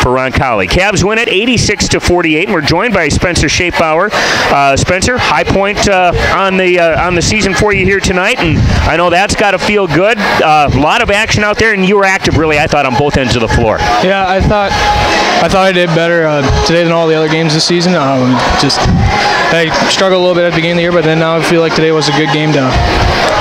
for Roncalli. Cavs win it 86-48, and we're joined by Spencer Schaefbauer. Spencer, high point on the season for you here tonight, and I know that's got to feel good. A lot of action out there, and you were active, really, I thought, on both ends of the floor. Yeah, I thought I did better today than all the other games this season. I struggled a little bit at the beginning of the year, but then now I feel like today was a good game to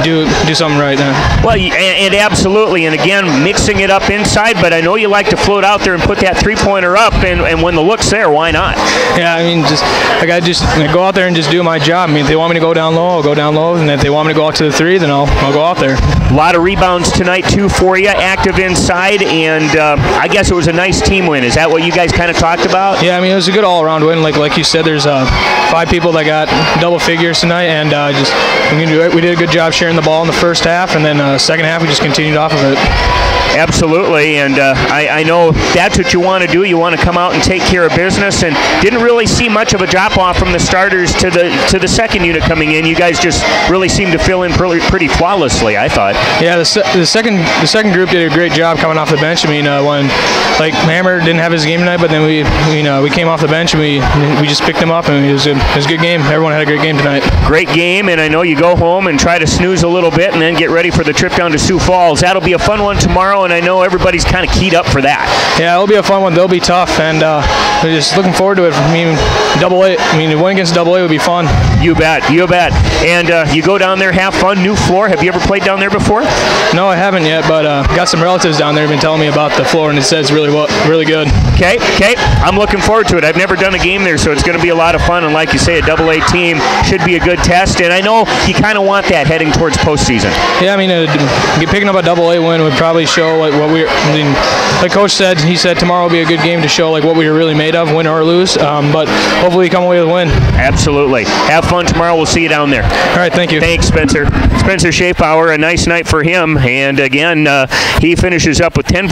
do something right now. Well, and absolutely, and again, mixing it up inside, but I know you like to float out there and put that three-pointer up, and when the look's there, why not? Yeah, I mean, I go out there and just do my job. I mean, if they want me to go down low, I'll go down low, and if they want me to go out to the three, then I'll go out there. A lot of rebounds tonight, too, for you, active inside, and I guess it was a nice team win. Is that what you guys kind of talked about? Yeah, I mean, it was a good all-around win. Like you said, there's 5 people that got double figures tonight, and we did a good job sharing the ball in the first half, and then second half we just continued off of it. Absolutely, and I know that's what you want to do. You want to come out and take care of business, and didn't really see much of a drop-off from the starters to the second unit coming in. You guys just really seemed to fill in pretty flawlessly, I thought. Yeah, the second group did a great job coming off the bench. I mean, when Hammer didn't have his game tonight, but then we came off the bench and we just picked him up, and it was a good game. Everyone had a great game tonight. Great game, and I know you go home and try to snooze a little bit and then get ready for the trip down to Sioux Falls. That'll be a fun one tomorrow, and I know everybody's kind of keyed up for that. Yeah, it'll be a fun one. They'll be tough, and we're just looking forward to it. I mean, a win against Double A would be fun. You bet. And you go down there, have fun, new floor. Have you ever played down there before? No, I haven't yet, but got some relatives down there who've been telling me about the floor, and it says really good. Okay. I'm looking forward to it. I've never done a game there, so it's going to be a lot of fun, and like you say, a Double A team should be a good test, and I know you kind of want that heading towards postseason. Yeah, I mean, picking up a Double A win would probably show like Coach said, he said tomorrow will be a good game to show what we were really made of, win or lose, but hopefully we come away with a win. Absolutely. Have fun tomorrow. We'll see you down there. All right, thank you. Thanks, Spencer. Spencer Schaefbauer, a nice night for him, and again, he finishes up with 10